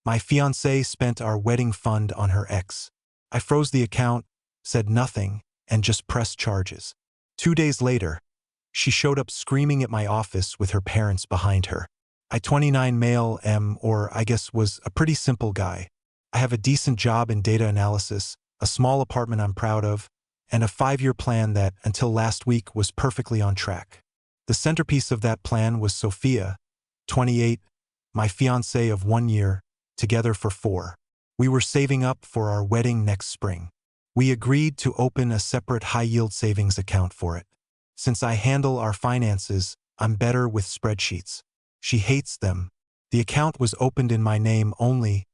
My fiancée spent our wedding fund on her ex. I froze the account, said nothing, and just pressed charges. 2 days later, she showed up screaming at my office with her parents behind her. I 29 male or I guess was a pretty simple guy. I have a decent job in data analysis, a small apartment I'm proud of, and a 5-year plan that, until last week, was perfectly on track. The centerpiece of that plan was Sophia, 28, my fiancée of 1 year, together for 4. We were saving up for our wedding next spring. We agreed to open a separate high-yield savings account for it. Since I handle our finances, I'm better with spreadsheets. She hates them. The account was opened in my name only,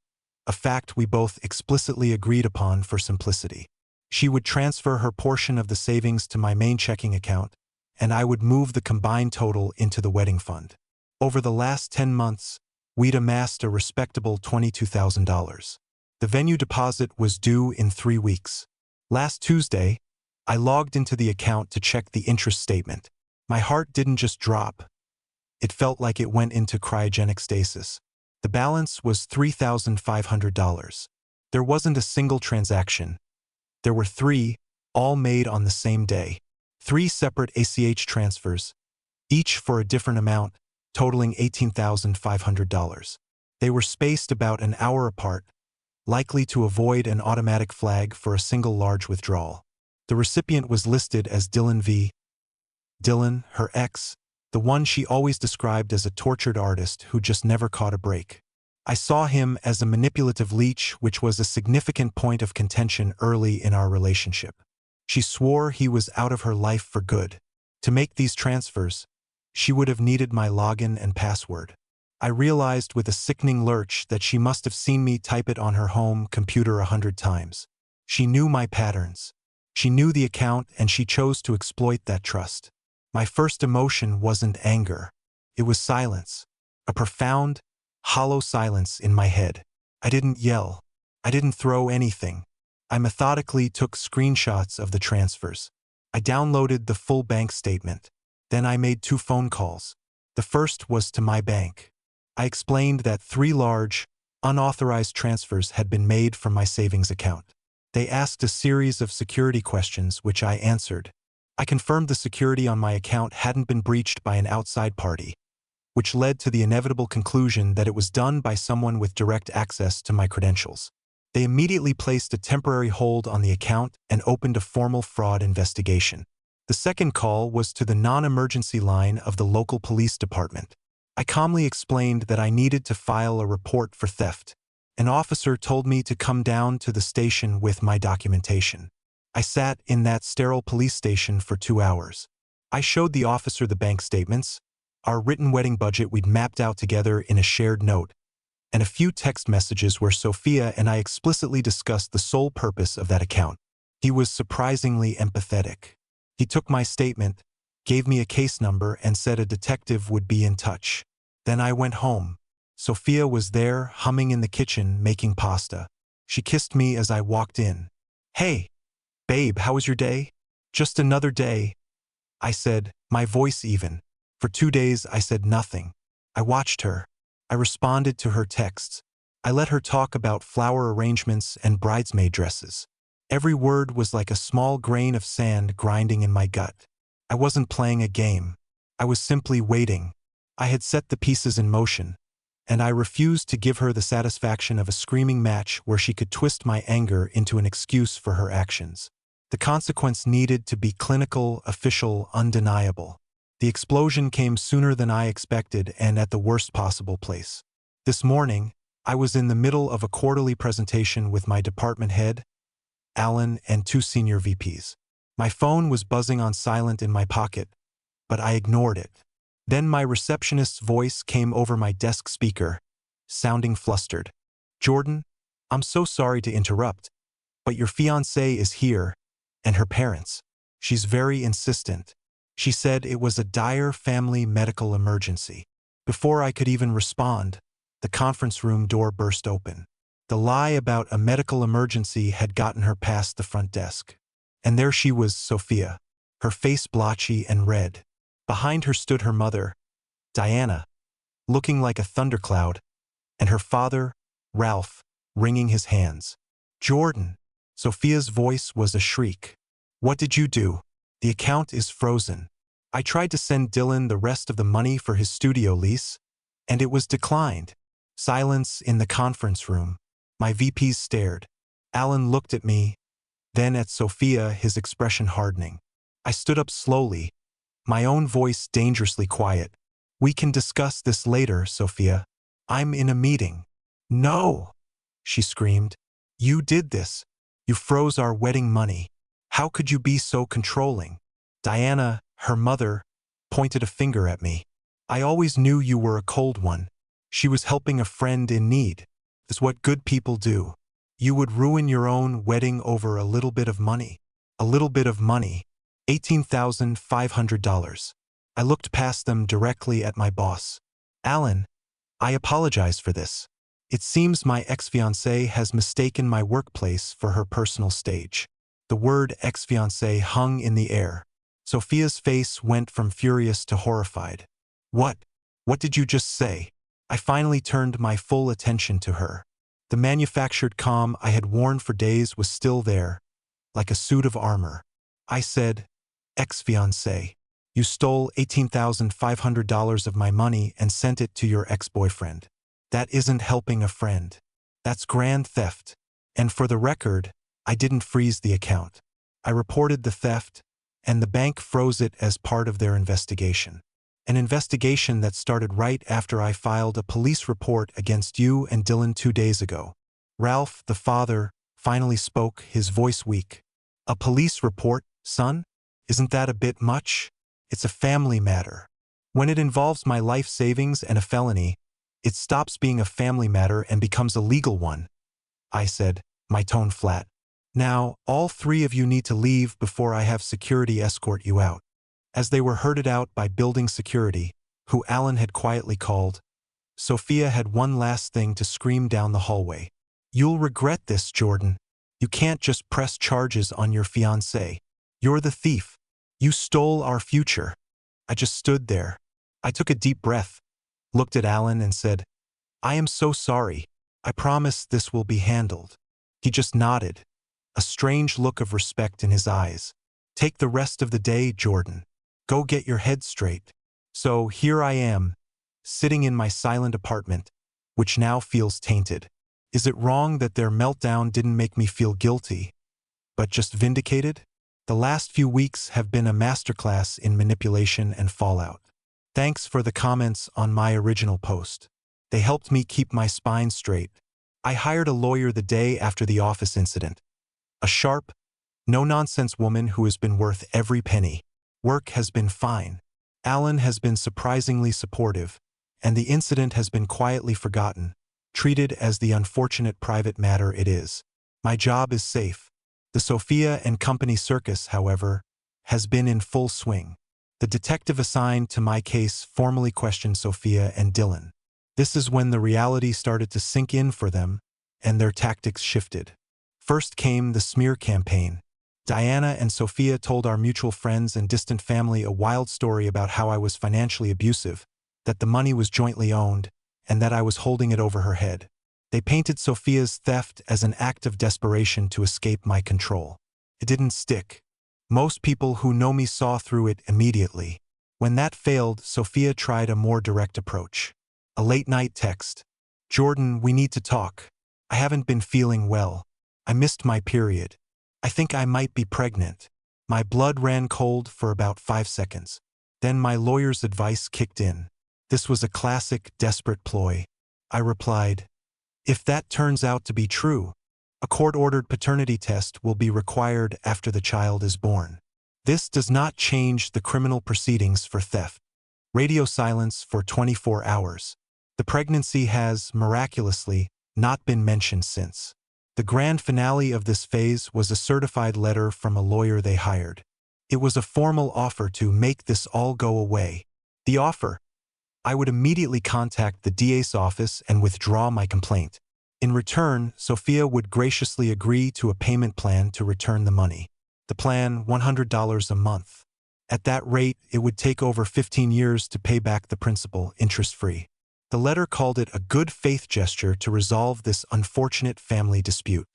a fact we both explicitly agreed upon for simplicity. She would transfer her portion of the savings to my main checking account, and I would move the combined total into the wedding fund. Over the last 10 months, we'd amassed a respectable $22,000. The venue deposit was due in 3 weeks. Last Tuesday, I logged into the account to check the interest statement. My heart didn't just drop. It felt like it went into cryogenic stasis. The balance was $3,500. There wasn't a single transaction. There were 3, all made on the same day. 3 separate ACH transfers, each for a different amount, totaling $18,500. They were spaced about an hour apart, likely to avoid an automatic flag for a single large withdrawal. The recipient was listed as Dylan V. Dylan, her ex, the one she always described as a tortured artist who just never caught a break. I saw him as a manipulative leech, which was a significant point of contention early in our relationship. She swore he was out of her life for good. To make these transfers, she would have needed my login and password. I realized with a sickening lurch that she must have seen me type it on her home computer 100 times. She knew my patterns. She knew the account, and she chose to exploit that trust. My first emotion wasn't anger. It was silence. A profound, hollow silence in my head. I didn't yell. I didn't throw anything. I methodically took screenshots of the transfers. I downloaded the full bank statement. Then I made 2 phone calls. The first was to my bank. I explained that 3 large, unauthorized transfers had been made from my savings account. They asked a series of security questions, which I answered. I confirmed the security on my account hadn't been breached by an outside party, which led to the inevitable conclusion that it was done by someone with direct access to my credentials. They immediately placed a temporary hold on the account and opened a formal fraud investigation. The second call was to the non-emergency line of the local police department. I calmly explained that I needed to file a report for theft. An officer told me to come down to the station with my documentation. I sat in that sterile police station for 2 hours. I showed the officer the bank statements, our written wedding budget we'd mapped out together in a shared note, and a few text messages where Sophia and I explicitly discussed the sole purpose of that account. He was surprisingly empathetic. He took my statement, gave me a case number, and said a detective would be in touch. Then I went home. Sophia was there, humming in the kitchen, making pasta. She kissed me as I walked in. "Hey, babe, how was your day?" "Just another day," I said, my voice even. For 2 days, I said nothing. I watched her. I responded to her texts. I let her talk about flower arrangements and bridesmaid dresses. Every word was like a small grain of sand grinding in my gut. I wasn't playing a game. I was simply waiting. I had set the pieces in motion, and I refused to give her the satisfaction of a screaming match where she could twist my anger into an excuse for her actions. The consequence needed to be clinical, official, undeniable. The explosion came sooner than I expected and at the worst possible place. This morning, I was in the middle of a quarterly presentation with my department head, Alan, and 2 senior VPs. My phone was buzzing on silent in my pocket, but I ignored it. Then my receptionist's voice came over my desk speaker, sounding flustered. "Jordan, I'm so sorry to interrupt, but your fiancée is here, and her parents. She's very insistent. She said it was a dire family medical emergency." Before I could even respond, the conference room door burst open. The lie about a medical emergency had gotten her past the front desk. And there she was, Sophia, her face blotchy and red. Behind her stood her mother, Diana, looking like a thundercloud, and her father, Ralph, wringing his hands. Jordan. Sophia's voice was a shriek. What did you do? The account is frozen. I tried to send Dylan the rest of the money for his studio lease, and it was declined. Silence in the conference room. My VPs stared. Alan looked at me, then at Sophia, his expression hardening. I stood up slowly, my own voice dangerously quiet. We can discuss this later, Sophia. I'm in a meeting. No, she screamed. You did this. You froze our wedding money. How could you be so controlling? Diana, her mother, pointed a finger at me. I always knew you were a cold one. She was helping a friend in need. It's what good people do. You would ruin your own wedding over a little bit of money. A little bit of money. $18,500. I looked past them directly at my boss. Alan, I apologize for this. It seems my ex-fiancée has mistaken my workplace for her personal stage. The word ex-fiancée hung in the air. Sophia's face went from furious to horrified. What? What did you just say? I finally turned my full attention to her. The manufactured calm I had worn for days was still there, like a suit of armor. I said, ex-fiancée, you stole $18,500 of my money and sent it to your ex-boyfriend. That isn't helping a friend. That's grand theft. And for the record, I didn't freeze the account. I reported the theft, and the bank froze it as part of their investigation. An investigation that started right after I filed a police report against you and Dylan 2 days ago. Ralph, the father, finally spoke, his voice weak. A police report, son? Isn't that a bit much? It's a family matter. When it involves my life savings and a felony, it stops being a family matter and becomes a legal one, I said, my tone flat. Now, all 3 of you need to leave before I have security escort you out. As they were herded out by building security, who Alan had quietly called, Sophia had one last thing to scream down the hallway. You'll regret this, Jordan. You can't just press charges on your fiancé. You're the thief. You stole our future. I just stood there. I took a deep breath, looked at Alan and said, I am so sorry. I promise this will be handled. He just nodded, a strange look of respect in his eyes. Take the rest of the day, Jordan. Go get your head straight. So here I am, sitting in my silent apartment, which now feels tainted. Is it wrong that their meltdown didn't make me feel guilty, but just vindicated? The last few weeks have been a masterclass in manipulation and fallout. Thanks for the comments on my original post. They helped me keep my spine straight. I hired a lawyer the day after the office incident. A sharp, no-nonsense woman who has been worth every penny. Work has been fine. Alan has been surprisingly supportive, and the incident has been quietly forgotten, treated as the unfortunate private matter it is. My job is safe. The Sophia and Company circus, however, has been in full swing. The detective assigned to my case formally questioned Sophia and Dylan. This is when the reality started to sink in for them, and their tactics shifted. First came the smear campaign. Diana and Sophia told our mutual friends and distant family a wild story about how I was financially abusive, that the money was jointly owned, and that I was holding it over her head. They painted Sophia's theft as an act of desperation to escape my control. It didn't stick. Most people who know me saw through it immediately. When that failed, Sophia tried a more direct approach. A late-night text. Jordan, we need to talk. I haven't been feeling well. I missed my period. I think I might be pregnant. My blood ran cold for about 5 seconds. Then my lawyer's advice kicked in. This was a classic, desperate ploy. I replied, if that turns out to be true, a court-ordered paternity test will be required after the child is born. This does not change the criminal proceedings for theft. Radio silence for 24 hours. The pregnancy has, miraculously, not been mentioned since. The grand finale of this phase was a certified letter from a lawyer they hired. It was a formal offer to make this all go away. The offer: I would immediately contact the DA's office and withdraw my complaint. In return, Sophia would graciously agree to a payment plan to return the money. The plan, $100 a month. At that rate, it would take over 15 years to pay back the principal, interest-free. The letter called it a good faith gesture to resolve this unfortunate family dispute.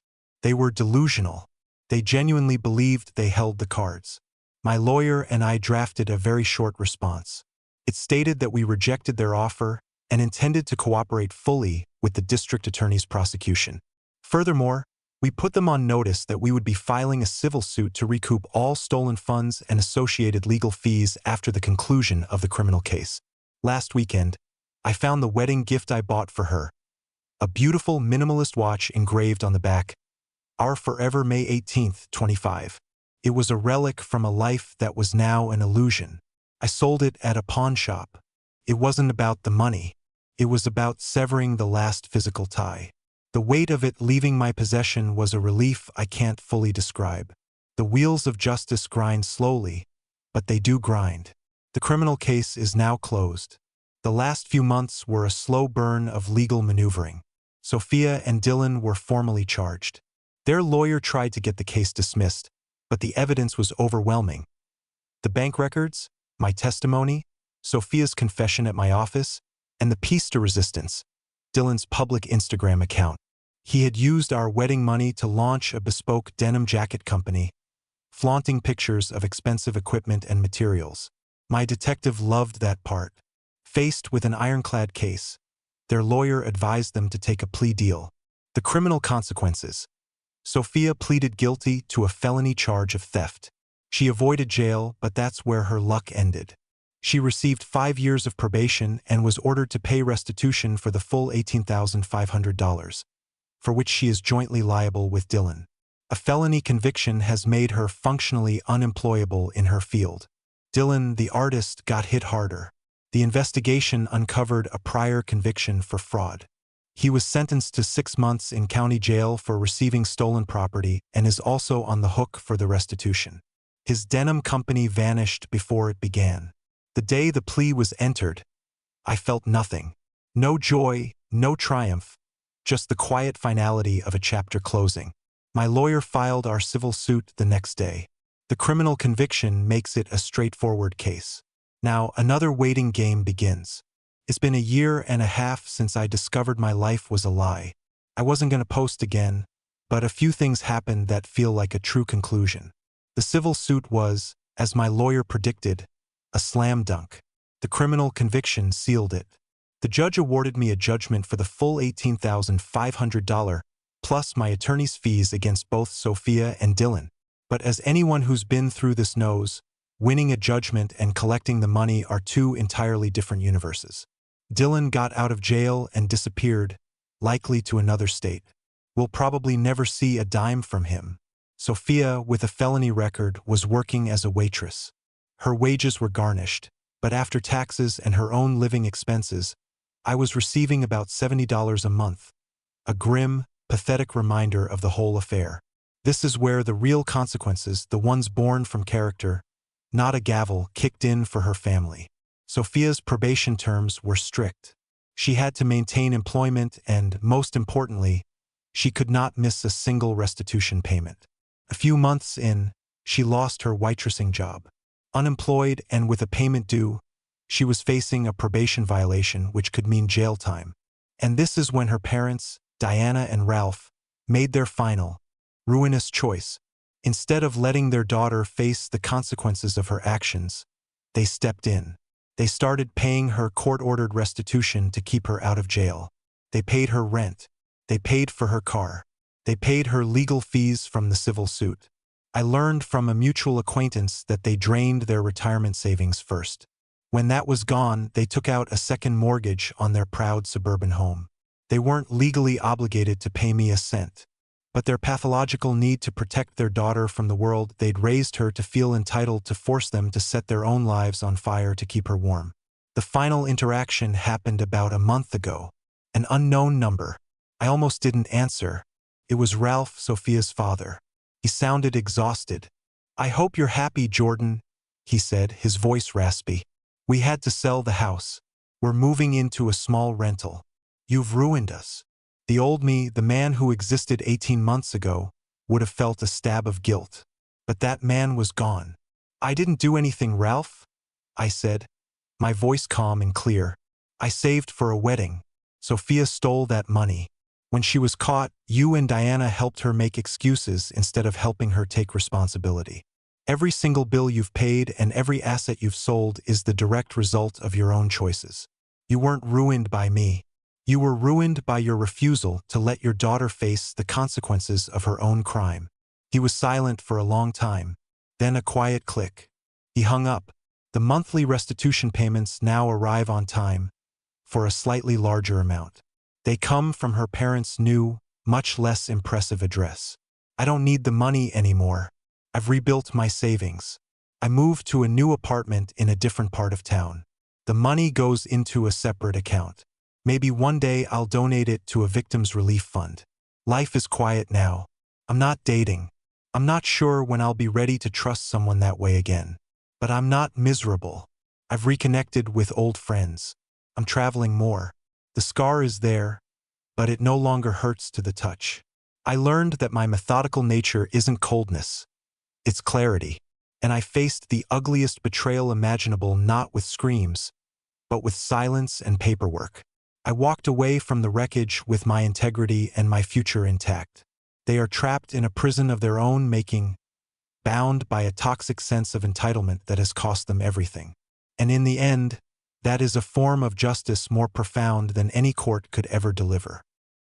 They were delusional. They genuinely believed they held the cards. My lawyer and I drafted a very short response. It stated that we rejected their offer and intended to cooperate fully with the district attorney's prosecution. Furthermore, we put them on notice that we would be filing a civil suit to recoup all stolen funds and associated legal fees after the conclusion of the criminal case. Last weekend, I found the wedding gift I bought for her. A beautiful minimalist watch engraved on the back, "Our forever May 18th, 25. It was a relic from a life that was now an illusion. I sold it at a pawn shop. It wasn't about the money. It was about severing the last physical tie. The weight of it leaving my possession was a relief I can't fully describe. The wheels of justice grind slowly, but they do grind. The criminal case is now closed. The last few months were a slow burn of legal maneuvering. Sophia and Dylan were formally charged. Their lawyer tried to get the case dismissed, but the evidence was overwhelming. The bank records, my testimony, Sophia's confession at my office, and the piece de resistance, Dylan's public Instagram account. He had used our wedding money to launch a bespoke denim jacket company, flaunting pictures of expensive equipment and materials. My detective loved that part. Faced with an ironclad case, their lawyer advised them to take a plea deal. The criminal consequences. Sophia pleaded guilty to a felony charge of theft. She avoided jail, but that's where her luck ended. She received 5 years of probation and was ordered to pay restitution for the full $18,500, for which she is jointly liable with Dylan. A felony conviction has made her functionally unemployable in her field. Dylan, the artist, got hit harder. The investigation uncovered a prior conviction for fraud. He was sentenced to 6 months in county jail for receiving stolen property and is also on the hook for the restitution. His denim company vanished before it began. The day the plea was entered, I felt nothing. No joy, no triumph, just the quiet finality of a chapter closing. My lawyer filed our civil suit the next day. The criminal conviction makes it a straightforward case. Now, another waiting game begins. It's been a year and a half since I discovered my life was a lie. I wasn't going to post again, but a few things happened that feel like a true conclusion. The civil suit was, as my lawyer predicted, a slam dunk. The criminal conviction sealed it. The judge awarded me a judgment for the full $18,500, plus my attorney's fees against both Sophia and Dylan. But as anyone who's been through this knows, winning a judgment and collecting the money are two entirely different universes. Dylan got out of jail and disappeared, likely to another state. We'll probably never see a dime from him. Sophia, with a felony record, was working as a waitress. Her wages were garnished, but after taxes and her own living expenses, I was receiving about $70 a month. A grim, pathetic reminder of the whole affair. This is where the real consequences, the ones born from character, not a gavel, kicked in for her family. Sophia's probation terms were strict. She had to maintain employment and, most importantly, she could not miss a single restitution payment. A few months in, she lost her waitressing job. Unemployed and with a payment due, she was facing a probation violation which could mean jail time. And this is when her parents, Diana and Ralph, made their final, ruinous choice. Instead of letting their daughter face the consequences of her actions, they stepped in. They started paying her court-ordered restitution to keep her out of jail. They paid her rent. They paid for her car. They paid her legal fees from the civil suit. I learned from a mutual acquaintance that they drained their retirement savings first. When that was gone, they took out a second mortgage on their proud suburban home. They weren't legally obligated to pay me a cent, but their pathological need to protect their daughter from the world they'd raised her to feel entitled to force them to set their own lives on fire to keep her warm. The final interaction happened about a month ago. An unknown number. I almost didn't answer. It was Ralph, Sophia's father. He sounded exhausted. "I hope you're happy, Jordan," he said, his voice raspy. "We had to sell the house. We're moving into a small rental. You've ruined us." The old me, the man who existed 18 months ago, would have felt a stab of guilt. But that man was gone. "I didn't do anything, Ralph," I said, my voice calm and clear. I saved for a wedding. Sophia stole that money. When she was caught, you and Diana helped her make excuses instead of helping her take responsibility. Every single bill you've paid and every asset you've sold is the direct result of your own choices. You weren't ruined by me. You were ruined by your refusal to let your daughter face the consequences of her own crime. He was silent for a long time. Then a quiet click. He hung up. The monthly restitution payments now arrive on time, for a slightly larger amount. They come from her parents' new, much less impressive address. I don't need the money anymore. I've rebuilt my savings. I moved to a new apartment in a different part of town. The money goes into a separate account. Maybe one day I'll donate it to a victims' relief fund. Life is quiet now. I'm not dating. I'm not sure when I'll be ready to trust someone that way again. But I'm not miserable. I've reconnected with old friends. I'm traveling more. The scar is there, but it no longer hurts to the touch. I learned that my methodical nature isn't coldness. It's clarity. And I faced the ugliest betrayal imaginable not with screams, but with silence and paperwork. I walked away from the wreckage with my integrity and my future intact. They are trapped in a prison of their own making, bound by a toxic sense of entitlement that has cost them everything. And in the end, that is a form of justice more profound than any court could ever deliver.